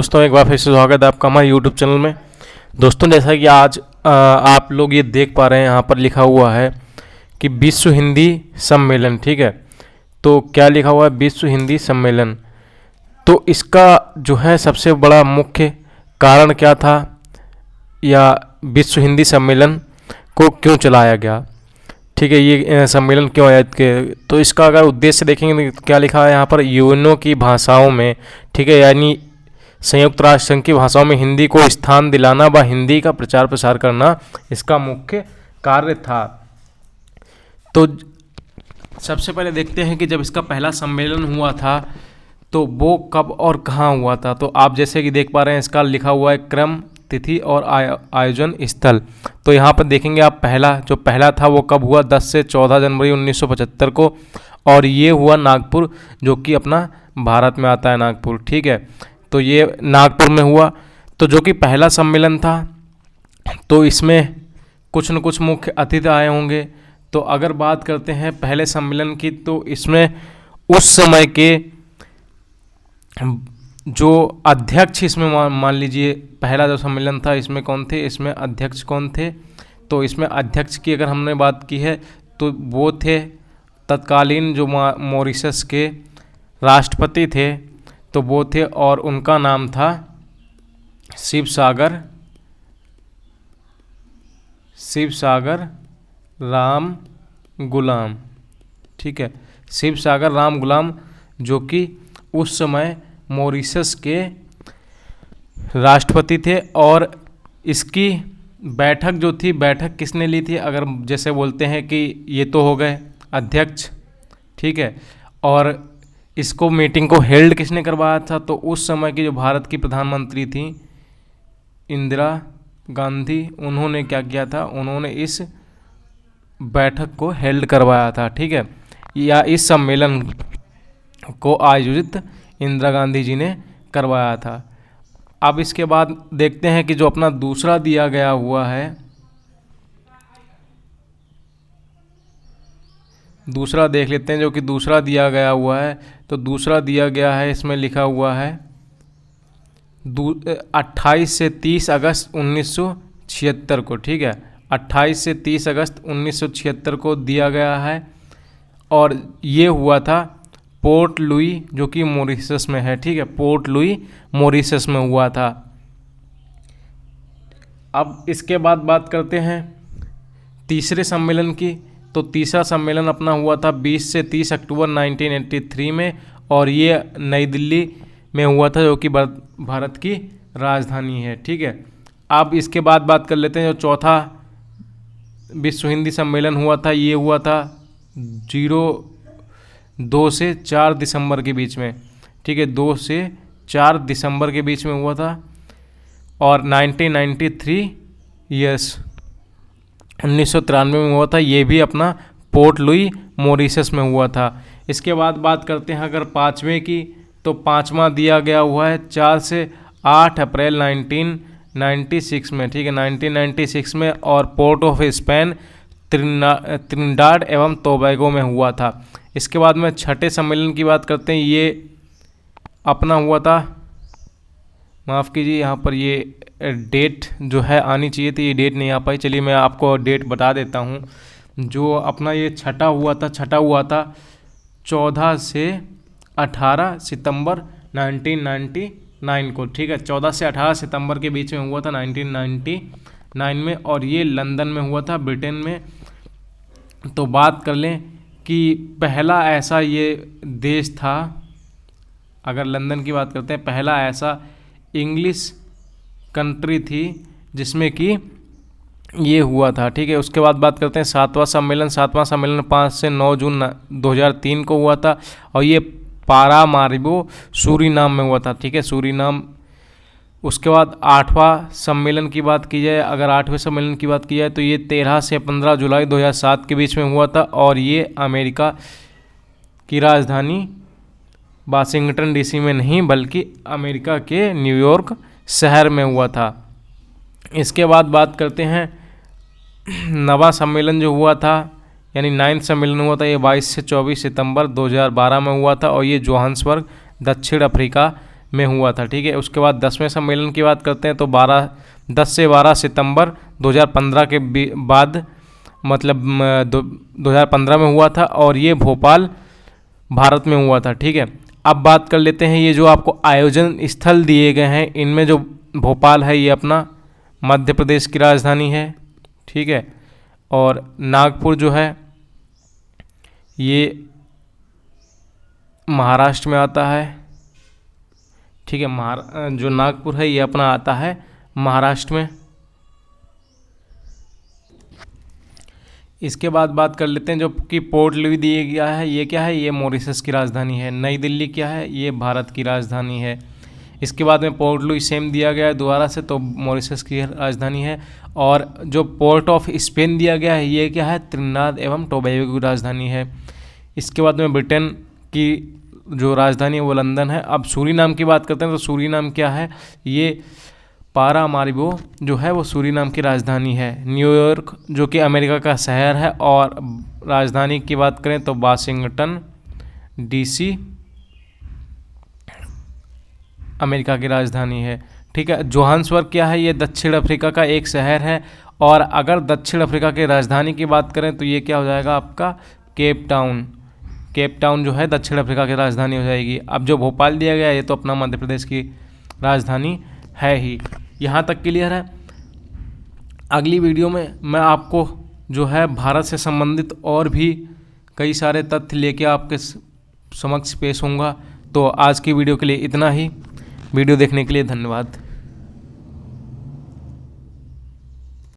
दोस्तों एक बार फिर से स्वागत है आपका हमारे यूट्यूब चैनल में। दोस्तों जैसा कि आज आप लोग ये देख पा रहे हैं, यहाँ पर लिखा हुआ है कि विश्व हिंदी सम्मेलन। ठीक है, तो क्या लिखा हुआ है? विश्व हिंदी सम्मेलन। तो इसका जो है सबसे बड़ा मुख्य कारण क्या था, या विश्व हिंदी सम्मेलन को क्यों चलाया गया? ठीक है, ये सम्मेलन क्यों आयोजित किया? तो इसका अगर उद्देश्य देखेंगे तो क्या लिखा है यहाँ पर? यूएनओ की भाषाओं में, ठीक है, यानी संयुक्त राष्ट्र संघ की भाषाओं में हिंदी को स्थान दिलाना व हिंदी का प्रचार प्रसार करना इसका मुख्य कार्य था। तो सबसे पहले देखते हैं कि जब इसका पहला सम्मेलन हुआ था तो वो कब और कहाँ हुआ था। तो आप जैसे कि देख पा रहे हैं, इसका लिखा हुआ है क्रम, तिथि और आयोजन स्थल। तो यहाँ पर देखेंगे आप, पहला था वो कब हुआ? 10 से 14 जनवरी 1975 को, और ये हुआ नागपुर, जो कि अपना भारत में आता है नागपुर। ठीक है, तो ये नागपुर में हुआ। तो जो कि पहला सम्मेलन था, तो इसमें कुछ न कुछ मुख्य अतिथि आए होंगे। तो अगर बात करते हैं पहले सम्मेलन की, तो इसमें उस समय के जो अध्यक्ष, इसमें मान लीजिए पहला जो सम्मेलन था, इसमें कौन थे? इसमें अध्यक्ष कौन थे? तो इसमें अध्यक्ष की अगर हमने बात की है तो वो थे तत्कालीन जो मॉरिशस के राष्ट्रपति थे, तो वो थे, और उनका नाम था शिवसागर राम गुलाम। ठीक है, शिवसागर राम गुलाम, जो कि उस समय मॉरिशस के राष्ट्रपति थे। और इसकी बैठक जो थी, बैठक किसने ली थी? अगर जैसे बोलते हैं कि ये तो हो गए अध्यक्ष, ठीक है, और इसको मीटिंग को हेल्ड किसने करवाया था? तो उस समय की जो भारत की प्रधानमंत्री थी इंदिरा गांधी, उन्होंने क्या किया था? उन्होंने इस बैठक को हेल्ड करवाया था। ठीक है, या इस सम्मेलन को आयोजित इंदिरा गांधी जी ने करवाया था। अब इसके बाद देखते हैं कि जो अपना दूसरा दिया गया हुआ है, दूसरा देख लेते हैं जो कि दूसरा दिया गया हुआ है। तो दूसरा दिया गया है, इसमें लिखा हुआ है 28 से 30 अगस्त 1976 को। ठीक है, 28 से 30 अगस्त 1976 को दिया गया है, और ये हुआ था पोर्ट लुई, जो कि मॉरिशस में है। ठीक है, पोर्ट लुई मॉरिशस में हुआ था। अब इसके बाद बात करते हैं तीसरे सम्मेलन की। तो तीसरा सम्मेलन अपना हुआ था 20 से 30 अक्टूबर 1983 में, और ये नई दिल्ली में हुआ था, जो कि भारत की राजधानी है। ठीक है, अब इसके बाद बात कर लेते हैं जो चौथा विश्व हिंदी सम्मेलन हुआ था, ये हुआ था 2 से 4 दिसंबर के बीच में। ठीक है, 2 से 4 दिसंबर के बीच में हुआ था, और 1993 ईयर्स 1993 में हुआ था। ये भी अपना पोर्ट लुई मॉरिशस में हुआ था। इसके बाद बात करते हैं अगर पाँचवें की, तो पाँचवा दिया गया हुआ है 4 से 8 अप्रैल 1996 में। ठीक है, 1996 में, और पोर्ट ऑफ स्पेन त्रिनिडाद एवं टोबैगो में हुआ था। इसके बाद में छठे सम्मेलन की बात करते हैं, ये अपना हुआ था, माफ़ कीजिए, यहाँ पर ये डेट जो है आनी चाहिए थी, ये डेट नहीं आ पाई। चलिए मैं आपको डेट बता देता हूँ। जो अपना ये छठा हुआ था 14 से 18 सितंबर 1999 को। ठीक है, 14 से 18 सितंबर के बीच में हुआ था 1999 में, और ये लंदन में हुआ था, ब्रिटेन में। तो बात कर लें कि पहला ऐसा ये देश था, अगर लंदन की बात करते हैं, पहला ऐसा इंग्लिश कंट्री थी जिसमें कि ये हुआ था। ठीक है, उसके बाद बात करते हैं सातवां सम्मेलन 5 से 9 जून 2003 को हुआ था, और ये पारामारिबो सूरीनाम में हुआ था। ठीक है, सूरीनाम। उसके बाद 8वां सम्मेलन की बात की जाए, अगर 8वें सम्मेलन की बात की जाए, तो ये 13 से 15 जुलाई 2007 के बीच में हुआ था, और ये अमेरिका की राजधानी वाशिंगटन डीसी में नहीं, बल्कि अमेरिका के न्यूयॉर्क शहर में हुआ था। इसके बाद बात करते हैं 9वां सम्मेलन जो हुआ था, यानी 9वां सम्मेलन हुआ था, ये 22 से 24 सितंबर 2012 में हुआ था, और ये जोहान्सबर्ग दक्षिण अफ्रीका में हुआ था, ठीक है। उसके बाद 10वें सम्मेलन की बात करते हैं तो 10 से 12 सितंबर 2015 के बाद, मतलब 2015 में हुआ था, और ये भोपाल भारत में हुआ था, ठीक है। अब बात कर लेते हैं ये जो आपको आयोजन स्थल दिए गए हैं, इनमें जो भोपाल है ये अपना मध्य प्रदेश की राजधानी है, ठीक है। और नागपुर जो है ये महाराष्ट्र में आता है, ठीक है। जो नागपुर है ये अपना आता है महाराष्ट्र में। इसके बाद बात कर लेते हैं जो कि पोर्ट लुई दिया गया है, ये क्या है, ये मॉरिशस की राजधानी है। नई दिल्ली क्या है, ये भारत की राजधानी है। इसके बाद में पोर्ट लुई सेम दिया गया है दोबारा से, तो मॉरिशस की राजधानी है। और जो पोर्ट ऑफ स्पेन दिया गया है ये क्या है, त्रिनिदाद एवं टोबैगो की राजधानी है। इसके बाद में ब्रिटेन की जो राजधानी है वो लंदन है। अब सूरीनाम की बात करते हैं तो सूरीनाम क्या है, ये पारामारिबो जो है वो सूरीनाम की राजधानी है। न्यूयॉर्क जो कि अमेरिका का शहर है, और राजधानी की बात करें तो वाशिंगटन डीसी अमेरिका की राजधानी है, ठीक है। जोहान्सबर्ग क्या है, ये दक्षिण अफ्रीका का एक शहर है। और अगर दक्षिण अफ्रीका की राजधानी की बात करें तो ये क्या हो जाएगा आपका, केप टाउन। केप टाउन जो है दक्षिण अफ्रीका की राजधानी हो जाएगी। अब जो भोपाल दिया गया है ये तो अपना मध्य प्रदेश की राजधानी है ही। यहाँ तक क्लियर है। अगली वीडियो में मैं आपको जो है भारत से संबंधित और भी कई सारे तथ्य लेके आपके समक्ष पेश होऊंगा। तो आज की वीडियो के लिए इतना ही। वीडियो देखने के लिए धन्यवाद।